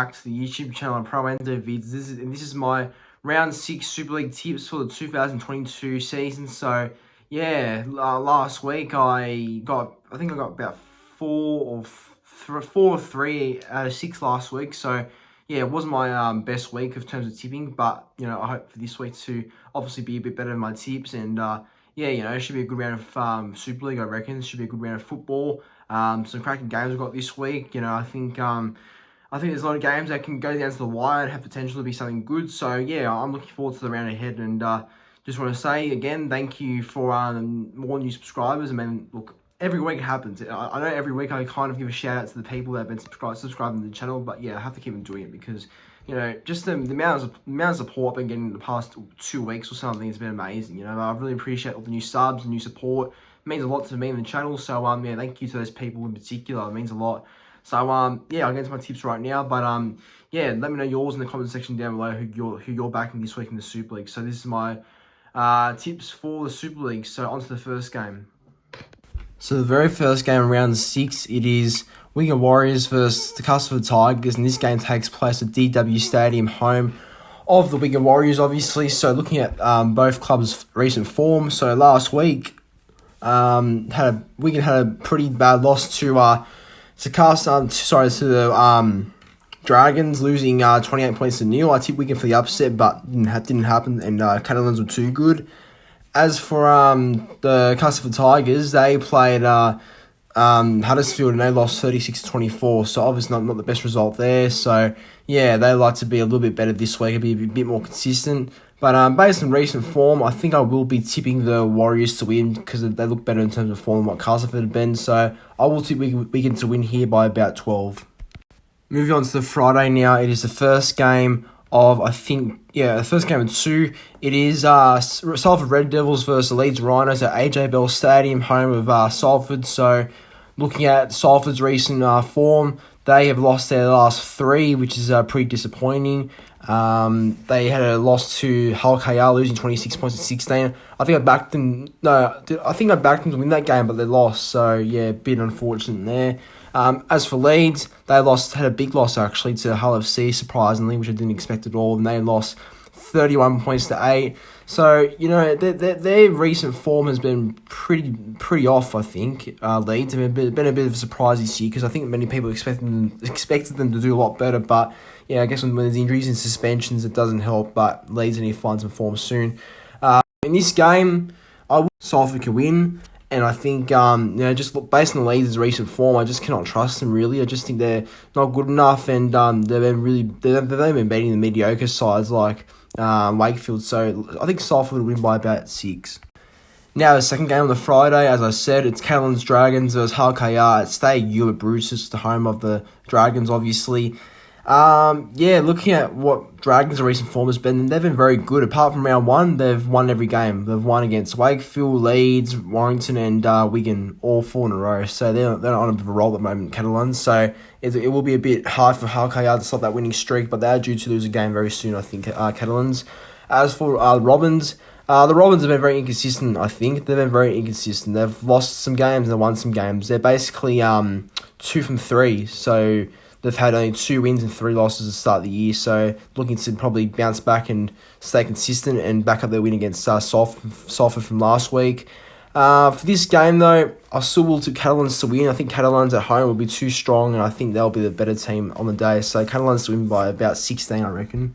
back to the YouTube channel and Pro Endo Vids. This is my round 6 Super League tips for the 2022 season. So yeah, last week I got about 4 or 3 out of 6 last week. So yeah, it wasn't my best week of terms of tipping, but I hope for this week to obviously be a bit better than my tips. And yeah, it should be a good round of Super League, I reckon. It should be a good round of football. Some cracking games we've got this week. I think there's a lot of games that can go down to the wire and have potential to be something good. So yeah, I'm looking forward to the round ahead, and just want to say again, thank you for more new subscribers. I mean, look, every week it happens. I know every week I kind of give a shout out to the people that have been subscribing to the channel, but yeah, I have to keep on doing it because just the amount of support I've been getting in the past 2 weeks or something has been amazing. I really appreciate all the new subs and new support. It means a lot to me in the channel. So yeah, thank you to those people in particular. It means a lot. So yeah, I'll get into my tips right now. But yeah, let me know yours in the comment section down below who you're backing this week in the Super League. So this is my tips for the Super League. So on to the first game. So the very first game, round 6, it is Wigan Warriors versus the Castleford Tigers, and this game takes place at DW Stadium, home of the Wigan Warriors, obviously. So looking at both clubs' recent form, so last week, Wigan had a pretty bad loss to the Dragons, losing 28 points to 0. I tipped Wigan for the upset, but didn't happen, and Catalans were too good. As for the Castleford Tigers, they played Huddersfield and they lost 36-24. So obviously not the best result there. So yeah, they like to be a little bit better this week, be a bit more consistent. But based on recent form, I think I will be tipping the Warriors to win because they look better in terms of form than what Castleford have been. So I will tip Wigan to win here by about 12. Moving on to the Friday now, it is the first game of, the first game of 2. It is Salford Red Devils versus the Leeds Rhinos at AJ Bell Stadium, home of Salford. So looking at Salford's recent form, they have lost their last 3, which is pretty disappointing. They had a loss to Hull KR, losing 26 points to 16. I think I backed them to win that game, but they lost. So yeah, a bit unfortunate there. As for Leeds, they had a big loss actually to Hull FC, surprisingly, which I didn't expect at all, and they lost 31 points to 8. So their recent form has been pretty off. I think Leeds have been a bit of a surprise this year because I think many people expected them to do a lot better, but yeah, I guess when there's injuries and suspensions, it doesn't help. But Leeds need to find some form soon. In this game, Salford can win. And I think, just based on the Leeds' recent form, I just cannot trust them, really. I just think they're not good enough, and they've only been beating the mediocre sides like Wakefield. So I think Salford will win by about 6. Now, the second game on the Friday, as I said, it's Catalans Dragons versus Hull KR at Stade Gilbert Brutus, the home of the Dragons, obviously. Looking at what Dragons' recent form has been, they've been very good. Apart from round 1, they've won every game. They've won against Wakefield, Leeds, Warrington, and Wigan, all 4 in a row. So they're on a bit of a roll at the moment, Catalans. So it will be a bit hard for Hull KR to stop that winning streak, but they are due to lose a game very soon, I think, Catalans. As for Robins, the Robins have been very inconsistent, I think. They've been very inconsistent. They've lost some games and won some games. They're basically 2 from 3, so they've had only 2 wins and 3 losses to start the year, so looking to probably bounce back and stay consistent and back up their win against Salford from last week. For this game, though, I still will tip Catalans to win. I think Catalans at home will be too strong, and I think they'll be the better team on the day. So Catalans to win by about 16, I reckon.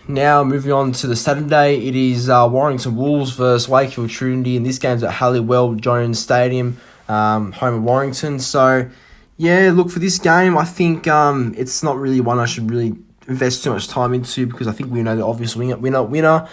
Now, moving on to the Saturday, it is Warrington Wolves versus Wakefield Trinity, and this game's at Halliwell Jones Stadium, home of Warrington. So yeah, look, for this game, I think it's not really one I should really invest too much time into because I think we know the obvious winner.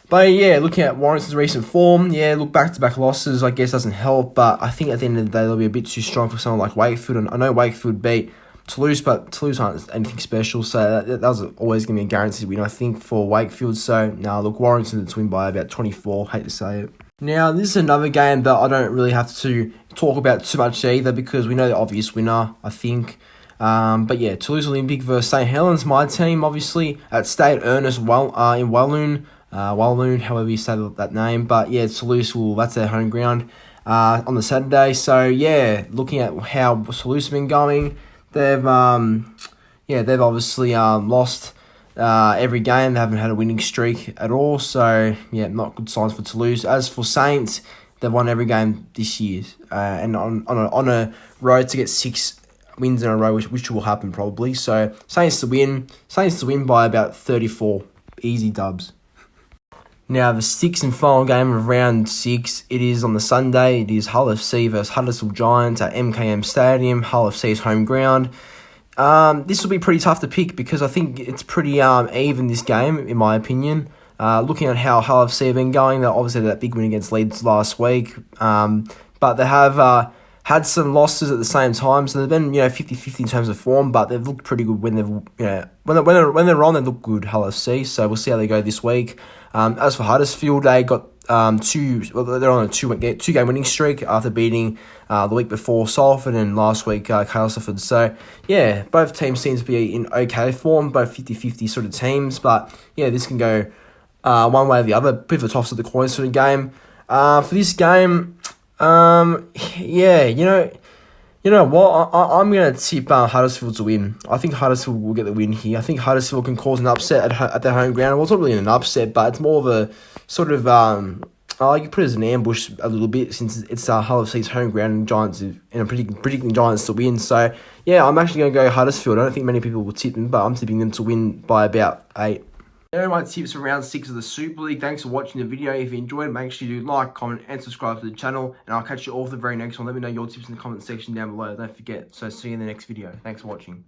But yeah, looking at Warrington's recent form, look, back-to-back losses, I guess doesn't help. But I think at the end of the day, they'll be a bit too strong for someone like Wakefield. And I know Wakefield beat Toulouse, but Toulouse aren't anything special. So that was always going to be a guaranteed win, I think, for Wakefield. So now, look, Warrington to win by about 24. Hate to say it. Now, this is another game that I don't really have to talk about too much either because we know the obvious winner, I think. But yeah, Toulouse Olympic versus St. Helens, my team, obviously, at Stade Ernest in Walloon, however you say that name. But yeah, Toulouse, that's their home ground on the Saturday. So yeah, looking at how Toulouse have been going, they've yeah, they've obviously lost every game. They haven't had a winning streak at all. So, yeah, not good signs for Toulouse. As for Saints, they've won every game this year. And on a road to get 6 wins in a row, which will happen probably. So, Saints to win. Saints to win by about 34. Easy dubs. Now, the sixth and final game of round 6, it is on the Sunday. It is Hull FC versus Huddersfield Giants at MKM Stadium. Hull FC's home ground. This will be pretty tough to pick because I think it's pretty even, this game, in my opinion. Looking at how Hull FC have been going, they obviously had that big win against Leeds last week. But they have had some losses at the same time, so they've been 50-50 in terms of form, but they've looked pretty good when they've when they're on, they look good, Hull FC. So we'll see how they go this week. As for Huddersfield, they got they're on a two-game winning streak after beating the week before Salford and last week Castleford. So, yeah, both teams seem to be in okay form, both 50-50 sort of teams. But, yeah, this can go one way or the other. Bit of a toss of the coin sort of game. For this game, yeah, you know what? I'm going to tip Huddersfield to win. I think Huddersfield will get the win here. I think Huddersfield can cause an upset at their home ground. Well, it's not really an upset, but it's more of a sort of, you could put it as an ambush a little bit since it's Hull FC's home ground and Giants, and I'm predicting Giants to win. So, yeah, I'm actually going to go Huddersfield. I don't think many people will tip them, but I'm tipping them to win by about 8. There are my tips for round 6 of the Super League. Thanks for watching the video. If you enjoyed, make sure you like, comment, and subscribe to the channel. And I'll catch you all for the very next one. Let me know your tips in the comment section down below. Don't forget. So see you in the next video. Thanks for watching.